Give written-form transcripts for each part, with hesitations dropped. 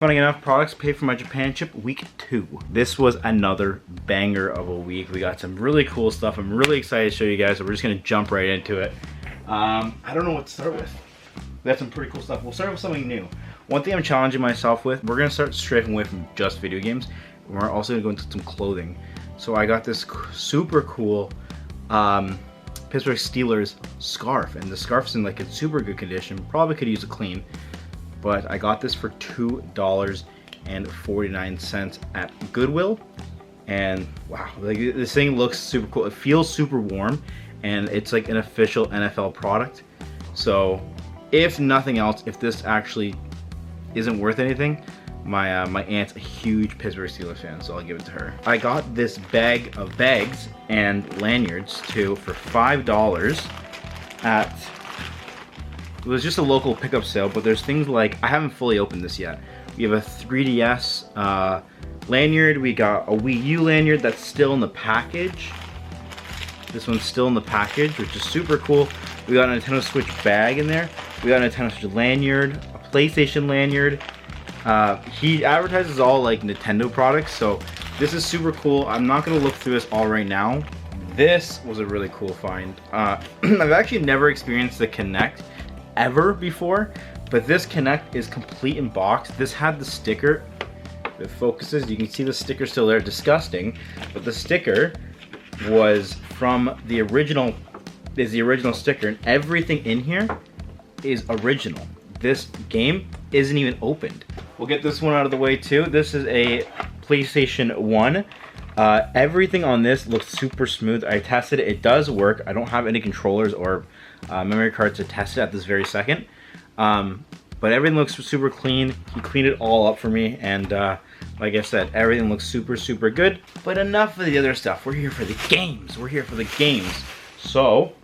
Funny enough, products paid for my Japan trip week 2. This was another banger of a week. We got some really cool stuff. I'm really excited to show you guys, so we're just gonna jump right into it. I don't know what to start with. We got some pretty cool stuff. We'll start with something new. One thing I'm challenging myself with, we're gonna start straying away from just video games. We're also gonna go into some clothing. So I got this super cool Pittsburgh Steelers scarf, and the scarf's in like a super good condition. Probably could use a clean. But I got this for $2.49 at Goodwill, and wow, like, this thing looks super cool. It feels super warm, and it's like an official NFL product. So if nothing else, if this actually isn't worth anything, my aunt's a huge Pittsburgh Steelers fan, so I'll give it to her. I got this bag of bags and lanyards too for $5 at, it was just a local pickup sale, but there's things like, I haven't fully opened this yet. We have a 3DS lanyard, we got a Wii U lanyard that's still in the package. This one's still in the package, which is super cool. We got a Nintendo Switch bag in there. We got a Nintendo Switch lanyard, a PlayStation lanyard. He advertises all like Nintendo products, so this is super cool. I'm not gonna look through this all right now. This was a really cool find. I've actually never experienced the Kinect ever before, but this Kinect is complete in box. This had the sticker that focuses. You can see the sticker still there, disgusting, but the sticker was from the original, is the original sticker, and everything in here is original. This game isn't even opened. We'll get this one out of the way too. This is a PlayStation 1. Everything on this looks super smooth. I tested it, it does work. I don't have any controllers or memory cards to test it at this very second. But everything looks super clean. He cleaned it all up for me, and like I said, everything looks super good. But enough of the other stuff. We're here for the games. We're here for the games. So,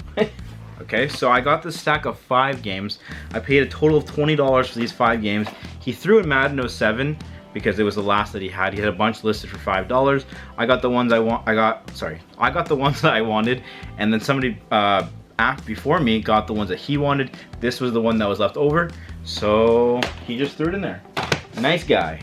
okay, so I got this stack of 5 games. I paid a total of $20 for these 5 games. He threw in Madden 07 because it was the last that he had. He had a bunch listed for $5. I got the ones I got the ones that I wanted, and then somebody before me got the ones that he wanted. This was the one that was left over, so he just threw it in there. Nice guy.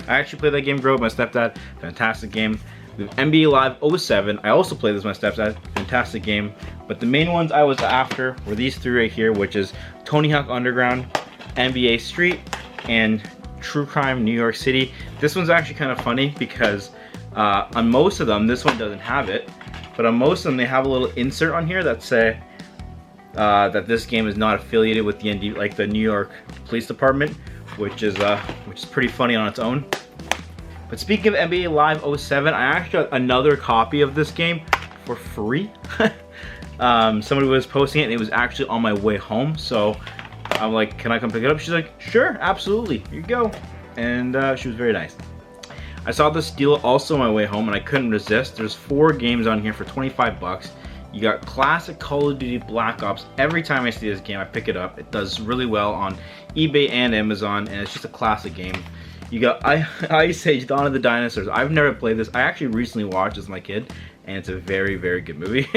I actually played that game growing up with my stepdad. Fantastic game. We have NBA Live 07. I also played this with my stepdad. Fantastic game. But the main ones I was after were these 3 right here, which is Tony Hawk Underground, NBA Street, and True Crime New York City. This one's actually kind of funny because on most of them, this one doesn't have it, but on most of them they have a little insert on here that say that this game is not affiliated with the the New York Police Department, which is pretty funny on its own. But speaking of NBA Live 07, I actually got another copy of this game for free. Somebody was posting it and it was actually on my way home, so I'm like, can I come pick it up? She's like, sure, absolutely, here you go. And she was very nice. I saw this deal also on my way home and I couldn't resist. There's 4 games on here for 25 bucks. You got classic Call of Duty Black Ops. Every time I see this game, I pick it up. It does really well on eBay and Amazon, and it's just a classic game. You got Ice Age Dawn of the Dinosaurs. I've never played this. I actually recently watched this with my kid, and it's a very good movie.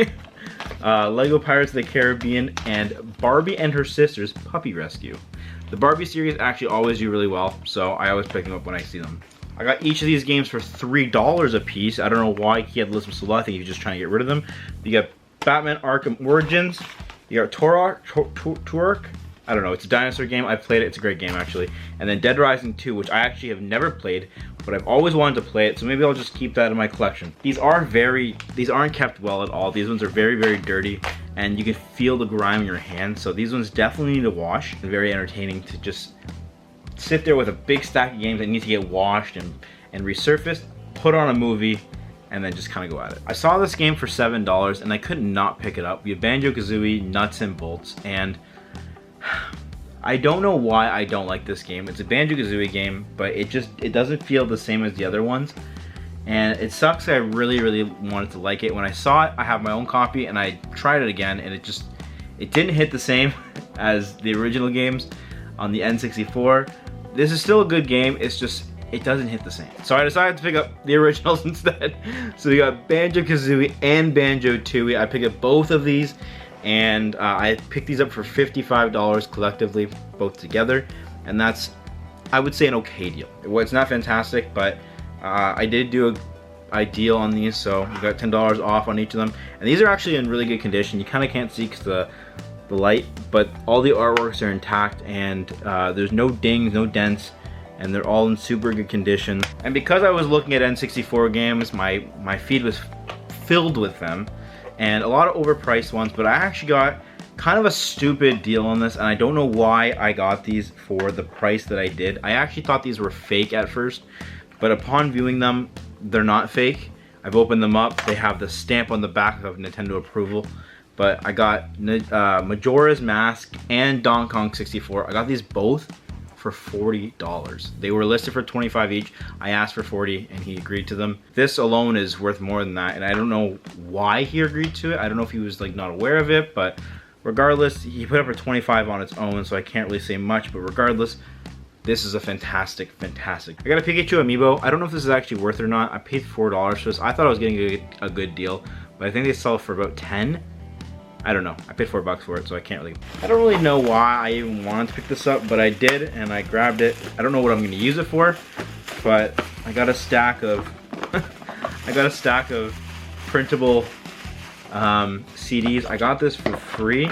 Lego Pirates of the Caribbean, and Barbie and Her Sisters Puppy Rescue. The Barbie series actually always do really well, so I always pick them up when I see them. I got each of these games for $3 a piece. I don't know why he had the list them so low. I think he was just trying to get rid of them. You got Batman Arkham Origins. You got Turok. I don't know, it's a dinosaur game. I've played it, it's a great game actually. And then Dead Rising 2, which I actually have never played, but I've always wanted to play it, so maybe I'll just keep that in my collection. These aren't kept well at all. These ones are very dirty, and you can feel the grime in your hand, so these ones definitely need to wash. They're very entertaining to just sit there with a big stack of games that need to get washed and resurfaced, put on a movie, and then just kind of go at it. I saw this game for $7 and I could not pick it up. We have Banjo-Kazooie, Nuts and Bolts, and I don't know why I don't like this game. It's a Banjo-Kazooie game, but it doesn't feel the same as the other ones. And it sucks. I really wanted to like it. When I saw it, I have my own copy and I tried it again, and it didn't hit the same as the original games on the N64. This is still a good game, it's just, it doesn't hit the same. So I decided to pick up the originals instead. So we got Banjo-Kazooie and Banjo-Tooie. I picked up both of these, and I picked these up for $55 collectively, both together. And that's I would say an okay deal. Well, it's not fantastic, but I did do a deal on these, so we got $10 off on each of them. And these are actually in really good condition. You kind of can't see because the light, but all the artworks are intact, and there's no dings, no dents, and they're all in super good condition. And because I was looking at N64 games, my feed was filled with them, and a lot of overpriced ones, but I actually got kind of a stupid deal on this, and I don't know why I got these for the price that I did. I actually thought these were fake at first, but upon viewing them, they're not fake. I've opened them up. They have the stamp on the back of Nintendo approval. But I got Majora's Mask and Donkey Kong 64. I got these both for $40. They were listed for $25 each. I asked for $40 and he agreed to them. This alone is worth more than that, and I don't know why he agreed to it. I don't know if he was like not aware of it, but regardless, he put up for $25 on its own, so I can't really say much, but regardless, this is a fantastic. I got a Pikachu amiibo. I don't know if this is actually worth it or not. I paid $4 for this. I thought I was getting a good deal, but I think they sell it for about 10. I don't know. I paid $4 for it, so I can't really... I don't really know why I even wanted to pick this up, but I did, and I grabbed it. I don't know what I'm going to use it for, but I got a stack of... I got a stack of printable CDs. I got this for free.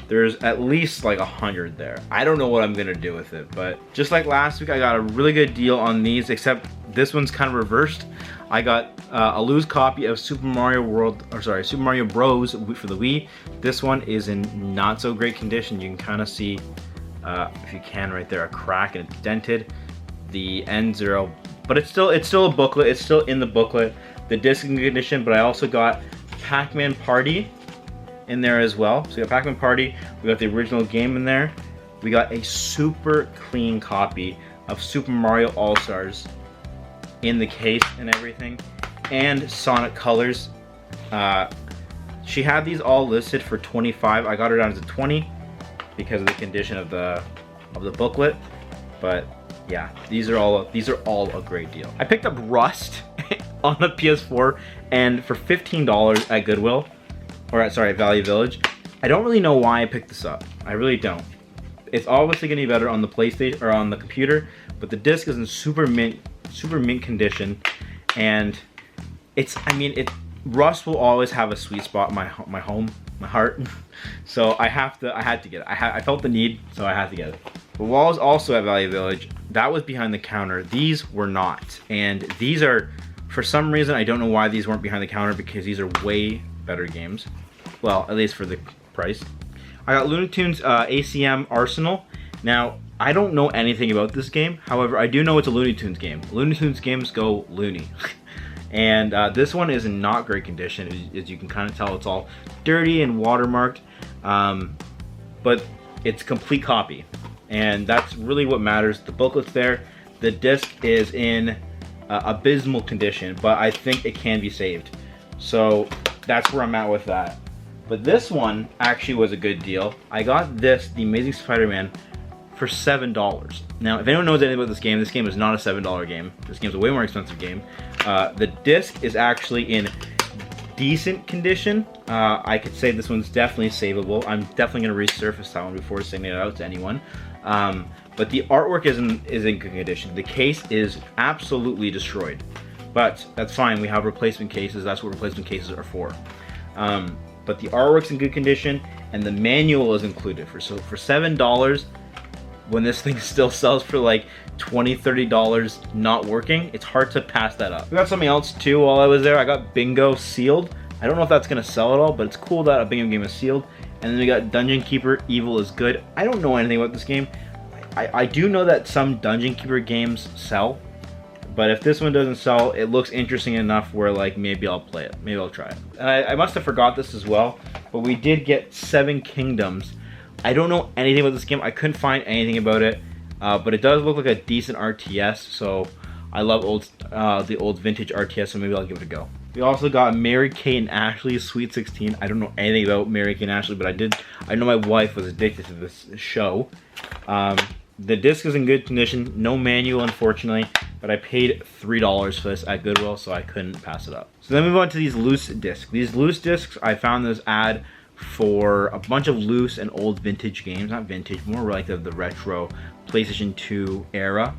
There's at least like 100 there. I don't know what I'm gonna do with it, but just like last week, I got a really good deal on these, except this one's kind of reversed. I got a loose copy of Super Mario Bros. For the Wii. This one is in not so great condition. You can kind of see, if you can right there, a crack, and it's dented. The ends are, but it's still a booklet. It's still in the booklet. The disc is in good condition, but I also got Pac-Man Party in there as well. So we got Pac-Man Party, we got the original game in there, we got a super clean copy of Super Mario All-Stars in the case and everything, and Sonic Colors. She had these all listed for $25. I got her down to $20 because of the condition of the booklet, but yeah, these are all a great deal. I picked up Rust on the PS4 and for $15 at Goodwill. Or sorry, at Value Village. I don't really know why I picked this up. I really don't. It's obviously gonna be better on the PlayStation or on the computer, but the disc is in super mint condition, and Rust will always have a sweet spot in my heart. So I had to get it. I felt the need, so I had to get it. But while I was also at Value Village, that was behind the counter. These were not, and these are, for some reason, I don't know why these weren't behind the counter, because these are way better games. Well, at least for the price. I got Looney Tunes ACM Arsenal. Now, I don't know anything about this game. However, I do know it's a Looney Tunes game. Looney Tunes games go loony. And this one is in not great condition. As you can kind of tell, it's all dirty and watermarked. But it's a complete copy. And that's really what matters. The booklet's there. The disc is in abysmal condition, but I think it can be saved. So that's where I'm at with that. But this one actually was a good deal. I got this, The Amazing Spider-Man, for $7. Now, if anyone knows anything about this game is not a $7 game. This game's a way more expensive game. The disc is actually in decent condition. I could say this one's definitely savable. I'm definitely gonna resurface that one before sending it out to anyone. But the artwork is in good condition. The case is absolutely destroyed. But that's fine, we have replacement cases. That's what replacement cases are for. But the artwork's in good condition, and the manual is included. For $7, when this thing still sells for like $20, $30 not working, it's hard to pass that up. We got something else too while I was there. I got Bingo sealed. I don't know if that's gonna sell at all, but it's cool that a Bingo game is sealed. And then we got Dungeon Keeper, Evil is Good. I don't know anything about this game. I do know that some Dungeon Keeper games sell, but if this one doesn't sell, it looks interesting enough where like maybe I'll play it, maybe I'll try it. And I must have forgot this as well, but we did get Seven Kingdoms. I don't know anything about this game. I couldn't find anything about it, but it does look like a decent RTS, so I love the old vintage RTS, so maybe I'll give it a go. We also got Mary Kate and Ashley's Sweet 16. I don't know anything about Mary Kate and Ashley, but I know my wife was addicted to this show. The disc is in good condition, no manual unfortunately, but I paid $3 for this at Goodwill, so I couldn't pass it up. So then we move on to these loose discs. These loose discs, I found this ad for a bunch of loose and old vintage games. Not vintage, more like the retro PlayStation 2 era.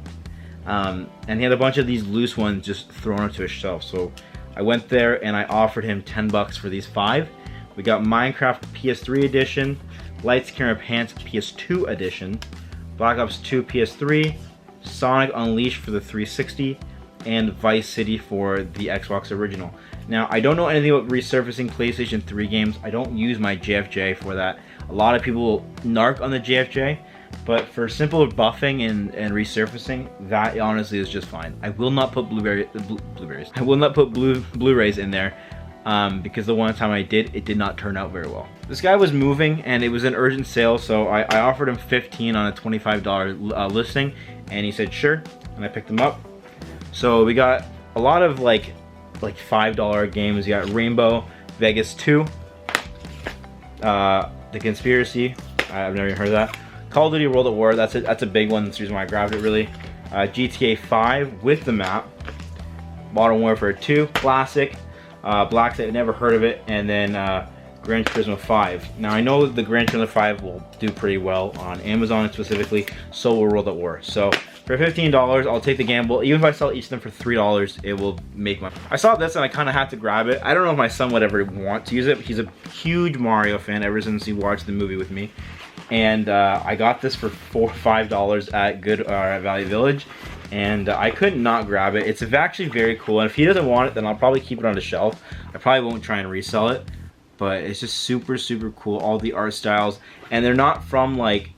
And he had a bunch of these loose ones just thrown onto his shelf. So I went there and I offered him 10 bucks for these 5. We got Minecraft PS3 edition, Lights Camera Pants PS2 edition, Black Ops 2 PS3, Sonic Unleashed for the 360, and Vice City for the Xbox original. Now, I don't know anything about resurfacing PlayStation 3 games. I don't use my JFJ for that. A lot of people will narc on the JFJ, but for simple buffing and resurfacing, that honestly is just fine. I will not put blueberries. I will not put Blu-rays in there because the one time I did, it did not turn out very well. This guy was moving and it was an urgent sale, so I offered him $15 on a $25 listing, and he said sure, and I picked him up. So we got a lot of like $5 games. You got Rainbow Vegas 2, The Conspiracy. I've never even heard of that. Call of Duty World at War. That's a big one. That's the reason why I grabbed it really. GTA 5 with the map. Modern Warfare 2 Classic. Black Site, never heard of it, and then Gran Turismo 5. Now I know the Gran Turismo 5 will do pretty well on Amazon specifically. So will World at War. So for $15, I'll take the gamble. Even if I sell each of them for $3, it will make money. I saw this and I kind of had to grab it. I don't know if my son would ever want to use it. He's a huge Mario fan ever since he watched the movie with me. And I got this for $5 at Value Village. And I could not grab it. It's actually very cool. And if he doesn't want it, then I'll probably keep it on the shelf. I probably won't try and resell it. But it's just super, super cool. All the art styles. And they're not from like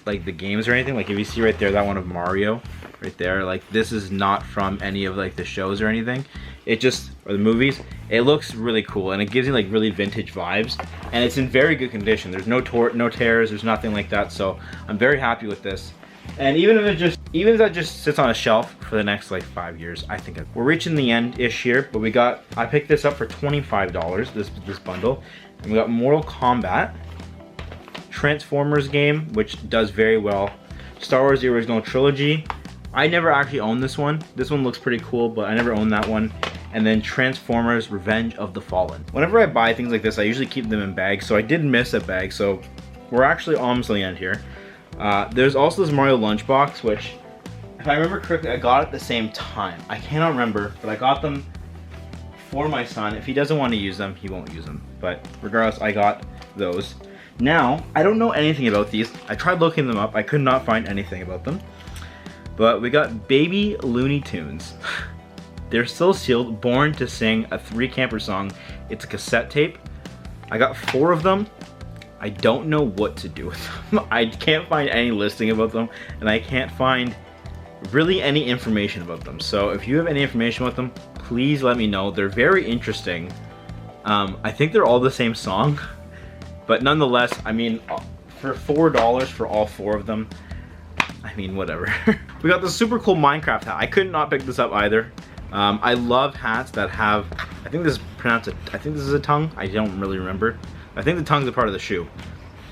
the games or anything. Like if you see right there, that one of Mario right there, like this is not from any of like the shows or anything. It just, or the movies. It looks really cool and it gives you like really vintage vibes, and it's in very good condition. There's no tears, there's nothing like that. So I'm very happy with this. And even if that just sits on a shelf for the next like 5 years, I think we're reaching the end-ish here. But I picked this up for $25, this bundle. And we got Mortal Kombat, Transformers game, which does very well, Star Wars The Original Trilogy. I never actually owned this one. This one looks pretty cool, but I never owned that one. And then Transformers Revenge of the Fallen. Whenever I buy things like this, I usually keep them in bags, so I did miss a bag, so we're actually almost at the end here. There's also this Mario lunchbox, which, if I remember correctly, I got at the same time. I cannot remember, but I got them for my son. If he doesn't want to use them, he won't use them. But regardless, I got those. Now, I don't know anything about these. I tried looking them up. I could not find anything about them. But we got Baby Looney Tunes. They're still sealed, born to sing a 3 camper song. It's a cassette tape. I got 4 of them. I don't know what to do with them. I can't find any listing about them, and I can't find really any information about them. So if you have any information about them, please let me know. They're very interesting. I think they're all the same song, but nonetheless, I mean, for $4 for all 4 of them, I mean, whatever. We got this super cool Minecraft hat. I could not pick this up either. I love hats that have, I think this is pronounced, I think this is a tongue. I don't really remember. I think the tongue's a part of the shoe.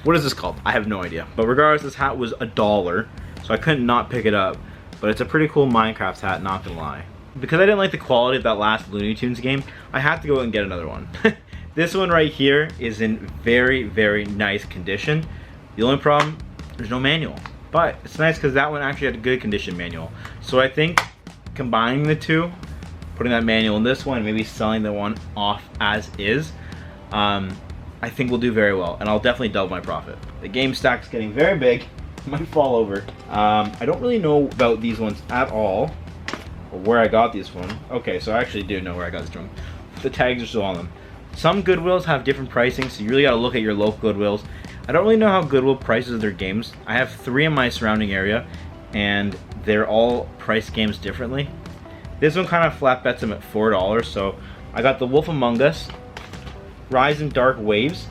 What is this called? I have no idea. But regardless, this hat was $1, so I couldn't not pick it up. But it's a pretty cool Minecraft hat, not gonna lie. Because I didn't like the quality of that last Looney Tunes game, I had to go and get another one. This one right here is in very, very nice condition. The only problem, there's no manual. But it's nice because that one actually had a good condition manual. So I think combining the two, putting that manual in this one, maybe selling the one off as is, I think we'll do very well, and I'll definitely double my profit. The game stack's getting very big. It might fall over. I don't really know about these ones at all, or where I got these from. Okay, so I actually do know where I got this from. The tags are still on them. Some Goodwills have different pricing, so you really gotta look at your local Goodwills. I don't really know how Goodwill prices their games. I have 3 in my surrounding area, and they're all priced games differently. This one kind of flat bets them at $4, so I got The Wolf Among Us, Rise in Dark Waves,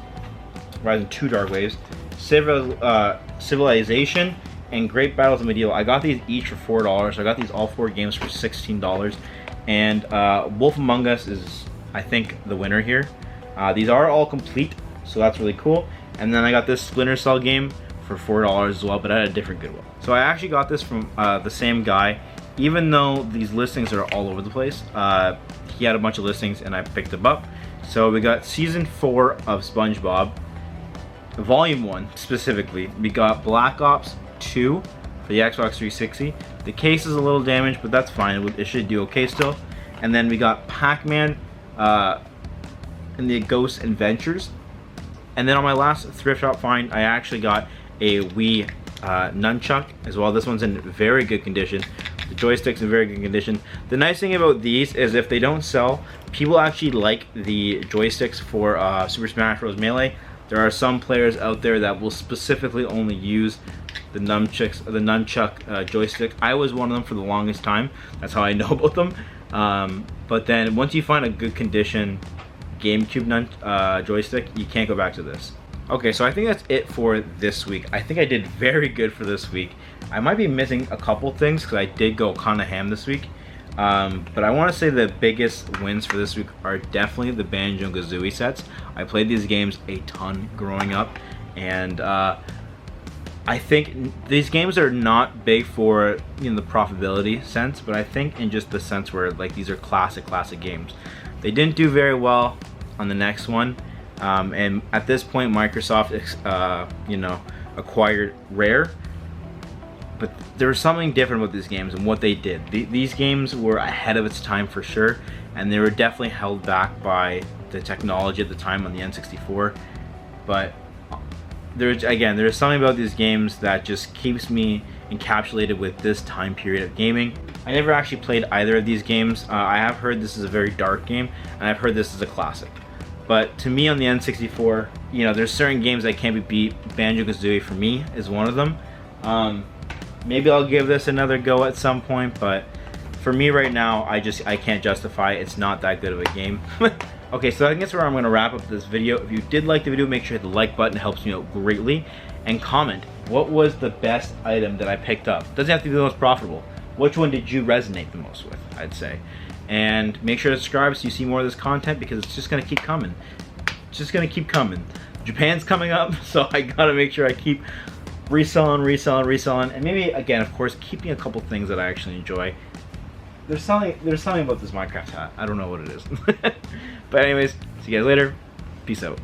Rise in 2 Dark Waves, Civilization, and Great Battles of Medieval. I got these each for $4, so I got these all 4 games for $16. And Wolf Among Us is, I think, the winner here. These are all complete, so that's really cool. And then I got this Splinter Cell game for $4 as well, but at a different Goodwill. So I actually got this from the same guy, even though these listings are all over the place. He had a bunch of listings and I picked them up. So we got season 4 of SpongeBob. Volume 1 specifically, we got Black Ops 2 for the Xbox 360. The case is a little damaged, but that's fine. It should do okay still. And then we got Pac-Man and the Ghost Adventures. And then on my last thrift shop find, I actually got a Wii nunchuck as well. This one's in very good condition. The joystick's in very good condition. The nice thing about these is if they don't sell, people actually like the joysticks for Super Smash Bros. Melee. There are some players out there that will specifically only use the nunchuck joystick. I was one of them for the longest time. That's how I know about them. But then once you find a good condition GameCube joystick, you can't go back to this. Okay, so I think that's it for this week. I think I did very good for this week. I might be missing a couple things because I did go kind of ham this week. But I want to say the biggest wins for this week are definitely the Banjo-Kazooie sets. I played these games a ton growing up, and I think these games are not big for, you know, the profitability sense, but I think in just the sense where like these are classic games. They didn't do very well on the next one, and at this point Microsoft you know, acquired Rare. But there was something different with these games and what they did. These games were ahead of its time for sure, and they were definitely held back by the technology at the time on the N64. But there's something about these games that just keeps me encapsulated with this time period of gaming. I never actually played either of these games. I have heard this is a very dark game, and I've heard this is a classic. But to me on the N64, you know, there's certain games that can't be beat. Banjo-Kazooie for me is one of them. Maybe I'll give this another go at some point, but for me right now, I can't justify it. It's not that good of a game. Okay, so I think that's where I'm going to wrap up this video. If you did like the video, make sure to hit the like button. It helps me out greatly. And comment, what was the best item that I picked up? Doesn't have to be the most profitable. Which one did you resonate the most with, I'd say. And make sure to subscribe so you see more of this content, because it's just going to keep coming. It's just going to keep coming. Japan's coming up, so I got to make sure I keep reselling, and maybe again, of course, keeping a couple things that I actually enjoy. There's something about this Minecraft hat. I don't know what it is. But anyways, see you guys later. Peace out.